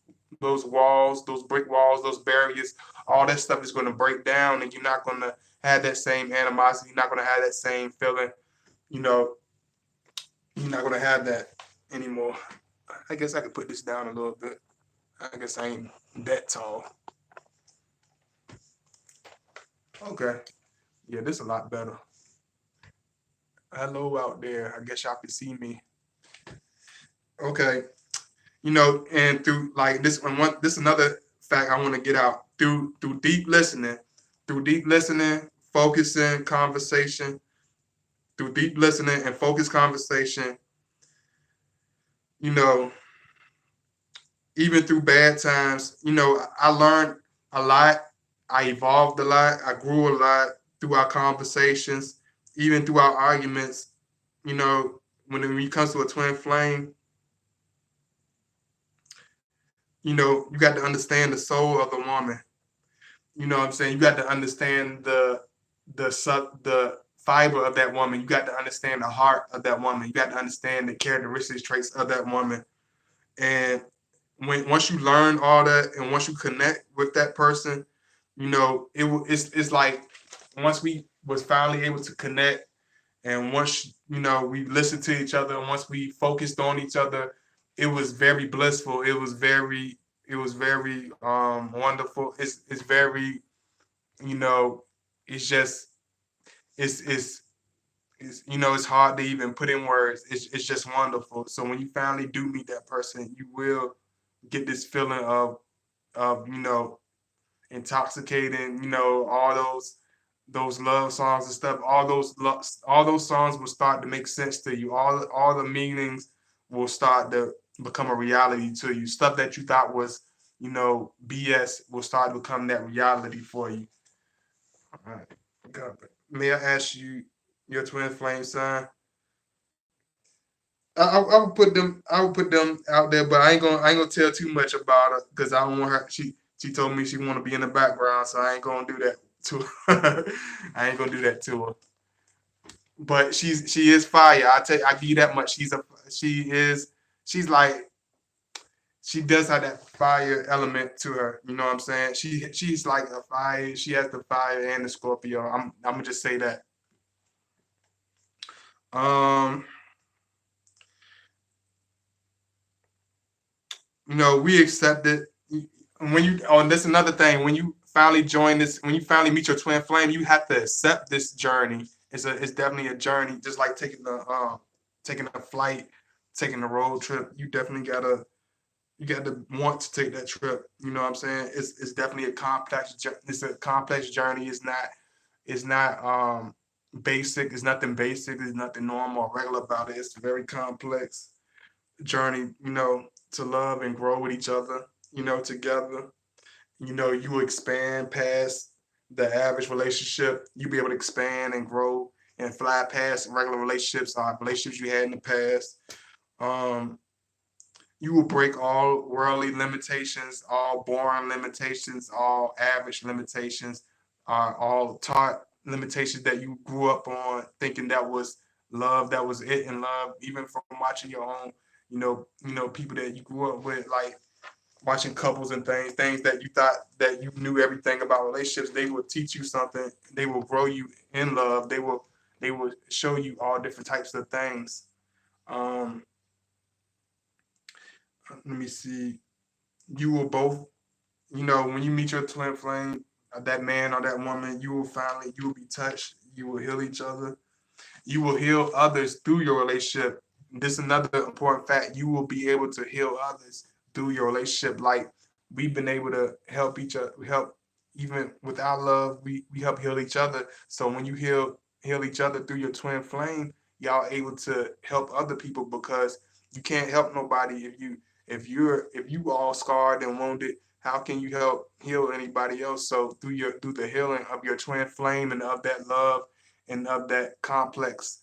walls, those brick walls, those barriers, all that stuff is going to break down, and you're not going to have that same animosity. You're not going to have that same feeling. You know, you're not going to have that anymore. I guess I could put this down a little bit. I guess I ain't that tall. Okay. Yeah, this is a lot better. Hello out there. I guess y'all can see me. Okay. And through like this another fact I want to get out. Through deep listening, focusing conversation, through deep listening and focused conversation, you know, even through bad times, I learned a lot. I evolved a lot. I grew a lot through our conversations, even through our arguments. When it comes to a twin flame, you got to understand the soul of the woman. You know what I'm saying? You got to understand the fiber of that woman. You got to understand the heart of that woman. You got to understand the characteristics, traits of that woman. And once you learn all that, and once you connect with that person, it's like, once we was finally able to connect, and once we listened to each other, and once we focused on each other, it was very blissful. It was very wonderful. It's very, you know, it's just it's it's hard to even put in words. It's just wonderful. So when you finally do meet that person, you will get this feeling of intoxicating, all those love songs and stuff. All those songs will start to make sense to you. All the meanings will start to become a reality to you. Stuff that you thought was, BS will start to become that reality for you. All right. God, may I ask you your twin flame sign? I would put them out there, but I ain't gonna tell too much about her because I don't want her. She told me she want to be in the background, so I ain't gonna do that to her. I ain't gonna do that to her. But she is fire. I give you that much. She's like she does have that fire element to her. You know what I'm saying? She's like a fire. She has the fire and the Scorpio. I'm gonna just say that. Um, we accept it. When you that's another thing. When you finally join this, when you finally meet your twin flame, you have to accept this journey. It's definitely a journey, just like taking a flight, taking a road trip. You got to want to take that trip. You know what I'm saying? It's definitely it's a complex journey. It's not basic. It's nothing basic. There's nothing normal or regular about it. It's a very complex journey, to love and grow with each other, together. You will expand past the average relationship. You'll be able to expand and grow and fly past regular relationships or relationships you had in the past. Um, you will break all worldly limitations, all boring limitations, all average limitations, all taught limitations that you grew up on thinking that was love, that was it in love, even from watching your own, people that you grew up with, like watching couples and things that you thought that you knew everything about relationships. They will teach you something. They will grow you in love. They will show you all different types of things. Um, Let me see. You will both, when you meet your twin flame, that man or that woman, you will be touched. You will heal each other. You will heal others through your relationship. This is another important fact. You will be able to heal others through your relationship. Like we've been able to help each other, help even without love, we help heal each other. So when you heal each other through your twin flame, y'all able to help other people because you can't help nobody if you all scarred and wounded. How can you help heal anybody else? So through the healing of your twin flame and of that love and of that complex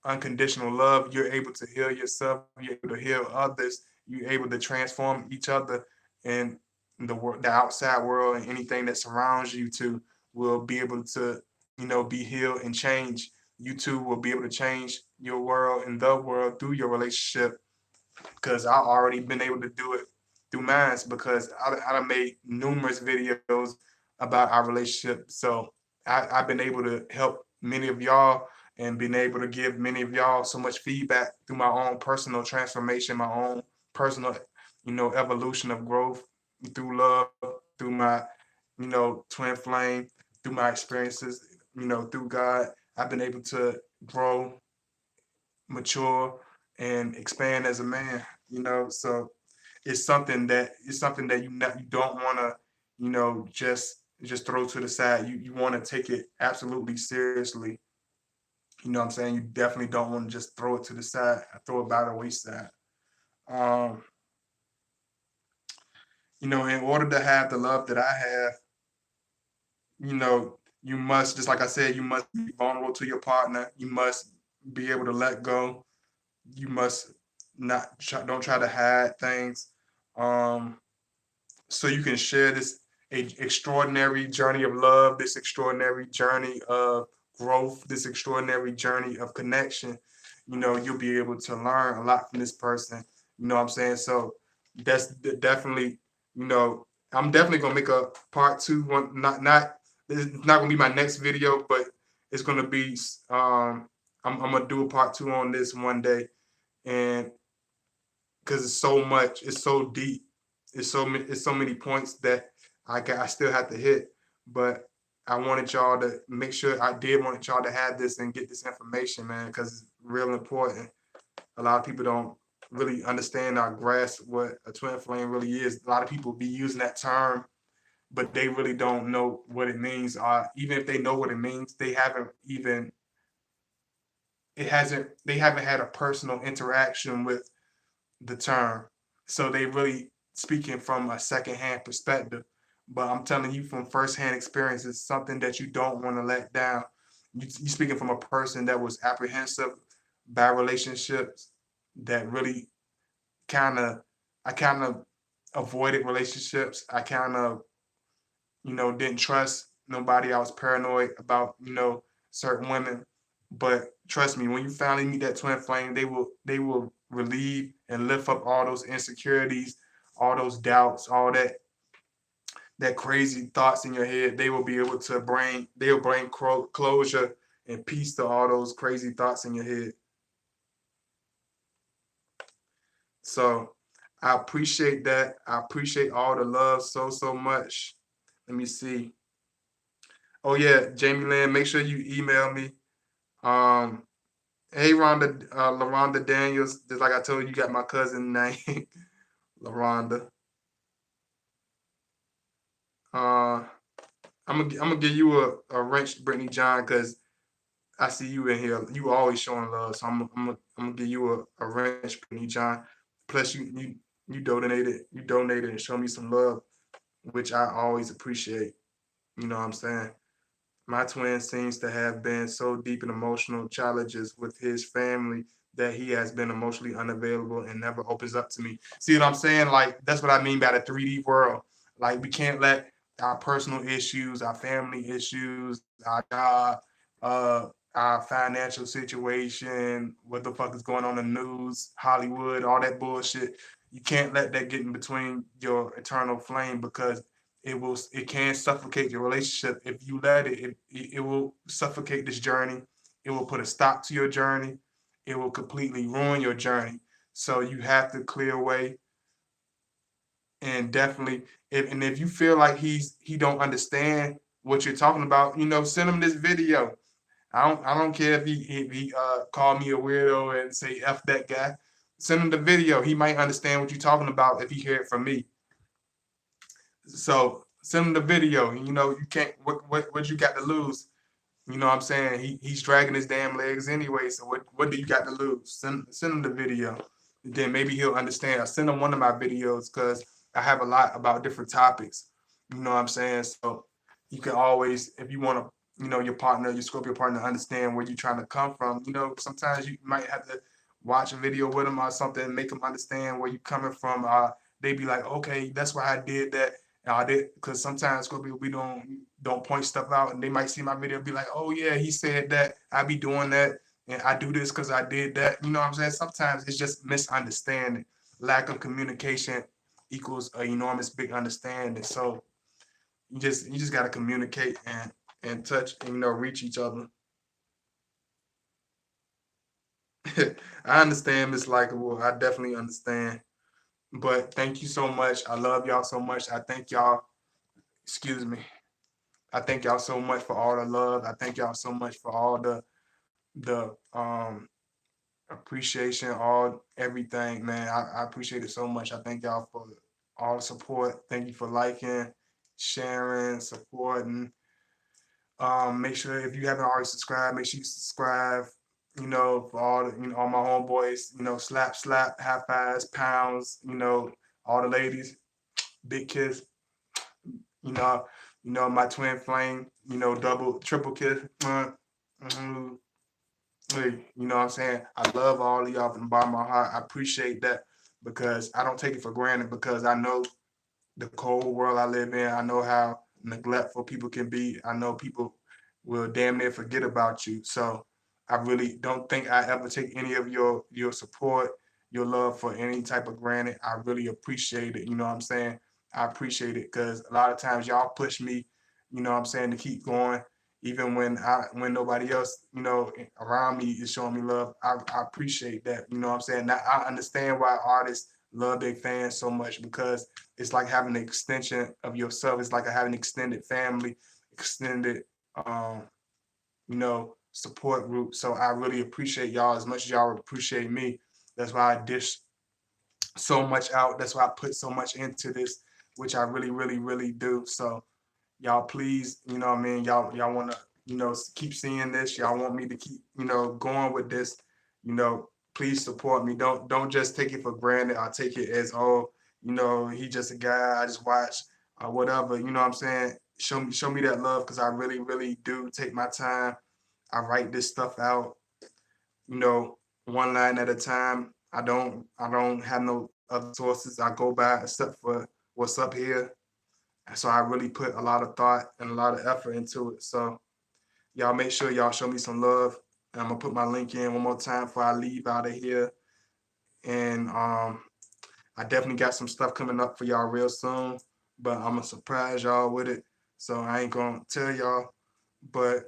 unconditional love, you're able to heal yourself, you're able to heal others, you're able to transform each other and the outside world and anything that surrounds you to will be able to, be healed and change. You too will be able to change your world and the world through your relationship because I've already been able to do it through mine because I done made numerous videos about our relationship. So I've been able to help many of y'all and been able to give many of y'all so much feedback through my own personal transformation, my own personal, evolution of growth through love, through my, twin flame, through my experiences, through God. I've been able to grow, mature, and expand as a man. So it's something that you don't want to, just throw to the side. You want to take it absolutely seriously. You know what I'm saying? You definitely don't want to just throw it to the side, throw it by the wayside. Um, in order to have the love that I have, you must, just like I said, you must be vulnerable to your partner. You must be able to let go. You must don't try to hide things. Um, so you can share this extraordinary journey of love, this extraordinary journey of growth, this extraordinary journey of connection. You'll be able to learn a lot from this person. You know what I'm saying? So definitely, you know, I'm definitely gonna make a part two. One, not it's not gonna be my next video, but it's gonna be. I'm gonna do a part two on this one day, and because it's so much, it's so deep, it's so many points that I still have to hit. But I wanted y'all to make sure, I did want y'all to have this and get this information, man, because it's real important. A lot of people don't really understand or grasp what a twin flame really is. A lot of people be using that term, but they really don't know what it means. Even if they know what it means, they haven't had a personal interaction with the term. So they really speaking from a secondhand perspective. But I'm telling you from firsthand experience, it's something that you don't want to let down. You speaking from a person that was apprehensive by relationships, that really kind of, I kind of avoided relationships. I kind of, didn't trust nobody. I was paranoid about, certain women. But trust me, when you finally meet that twin flame, they will relieve and lift up all those insecurities, all those doubts, all that crazy thoughts in your head. They will be able to they'll bring closure and peace to all those crazy thoughts in your head. So I appreciate that. I appreciate all the love so much. Let me see. Oh yeah, Jamie Lynn, make sure you email me. Um, hey Rhonda, LaRonda Daniels, just like I told you, you got my cousin name, LaRonda. Uh, I'm gonna give you a wrench, Brittany John, because I see you in here. You always showing love, so I'm gonna give you a wrench, Brittany John. Plus you donated and show me some love, which I always appreciate. You know what I'm saying? My twin seems to have been so deep in emotional challenges with his family that he has been emotionally unavailable and never opens up to me. See what I'm saying? Like, that's what I mean by the 3D world. Like, we can't let our personal issues, our family issues, our job, our financial situation, what the fuck is going on in the news, Hollywood, all that bullshit. You can't let that get in between your eternal flame, because it can suffocate your relationship. If you let it will suffocate this journey. It will put a stop to your journey. It will completely ruin your journey. So you have to clear away. And definitely, if you feel like he don't understand what you're talking about, send him this video. I don't care if he call me a weirdo and say F that guy. Send him the video. He might understand what you're talking about if he hear it from me. So send him the video. You can't, what you got to lose? You know what I'm saying? He's dragging his damn legs anyway. So what do you got to lose? Send him the video. Then maybe he'll understand. I send him one of my videos because I have a lot about different topics. You know what I'm saying? So you can always, if you want to, your partner, your Scorpio partner, understand where you're trying to come from. Sometimes you might have to watch a video with them or something, make them understand where you're coming from. They be like, okay, that's why I did that. I did, because sometimes Scorpio, we don't point stuff out, and they might see my video and be like, oh yeah, he said that, I be doing that, and I do this because I did that. You know what I'm saying? Sometimes it's just misunderstanding. Lack of communication equals an enormous big understanding. So you just gotta communicate and touch and reach each other. I understand, Miss Likeable. I definitely understand. But thank you so much. I love y'all so much. I thank y'all. Excuse me. I thank y'all so much for all the love. I thank y'all so much for all the appreciation, all everything, man. I appreciate it so much. I thank y'all for all the support. Thank you for liking, sharing, supporting. Make sure, if you haven't already subscribed, make sure you subscribe. For all my homeboys, slap, slap, high fives, pounds, all the ladies, big kiss, you know, my twin flame, double, triple kiss. Hey, you know what I'm saying? I love all of y'all from the bottom of my heart. I appreciate that, because I don't take it for granted, because I know the cold world I live in. I know how neglectful people can be. I know people will damn near forget about you. So I really don't think I ever take any of your support, your love for any type of granted. I really appreciate it. You know what I'm saying? I appreciate it, because a lot of times y'all push me, what I'm saying, to keep going. Even when nobody else, around me is showing me love. I appreciate that. You know what I'm saying? Now I understand why artists love big fans so much because it's like having an extension of yourself. It's like having an extended family, extended, you know, support group. So I really appreciate y'all as much as y'all appreciate me. That's why I dish so much out. That's why I put so much into this, which I really, really, really do. So y'all please, you know what I mean, y'all want to, you know, keep seeing this. Y'all want me to keep, you know, going with this, you know, please support me. Don't just take it for granted. I take it as, oh, you know, he just a guy I just watch or whatever. You know what I'm saying? Show me that love because I really, really do take my time. I write this stuff out, you know, one line at a time. I don't have no other sources I go by except for what's up here. So I really put a lot of thought and a lot of effort into it. So y'all make sure y'all show me some love. And I'm gonna put my link in one more time before I leave out of here. And I definitely got some stuff coming up for y'all real soon, but I'm gonna surprise y'all with it. So I ain't gonna tell y'all, but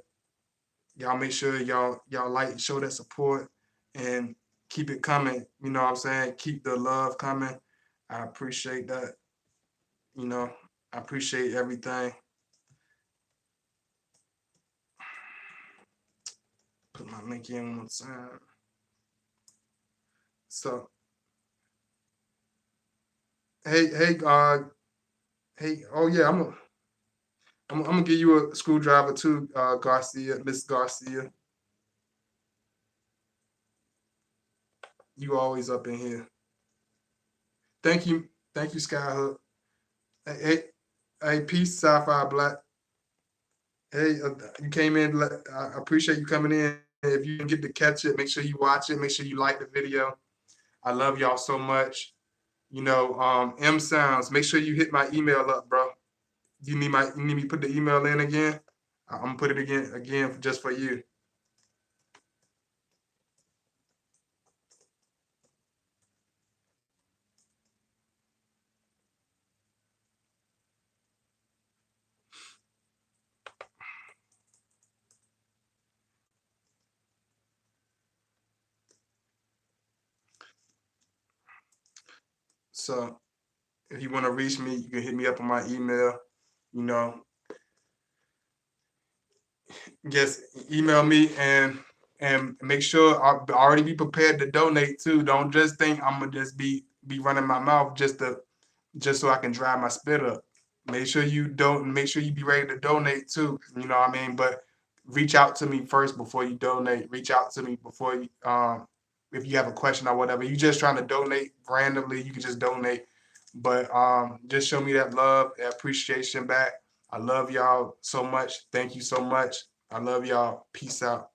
y'all make sure y'all like, show that support, and keep it coming. You know what I'm saying? Keep the love coming. I appreciate that. You know, I appreciate everything. Put my link in one more time. So hey, oh yeah, I'm gonna give you a screwdriver too, Garcia, Miss Garcia. You always up in here. Thank you, Skyhook. Hey, hey, peace, Sci-Fi Black. Hey, you came in. I appreciate you coming in. If you didn't get to catch it, make sure you watch it. Make sure you like the video. I love y'all so much. You know, M Sounds. Make sure you hit my email up, bro. You need me to put the email in again? I'm gonna put it again just for you. So if you want to reach me, you can hit me up on my email. You know, just email me and make sure I already be prepared to donate too. Don't just think I'm gonna just be running my mouth just so I can dry my spit up. Make sure you don't. Make sure you be ready to donate too. You know what I mean? But reach out to me first before you donate. Reach out to me before you if you have a question or whatever. You just trying to donate randomly, you can just donate. But just show me that love, that appreciation back. I love y'all so much. Thank you so much. I love y'all. Peace out.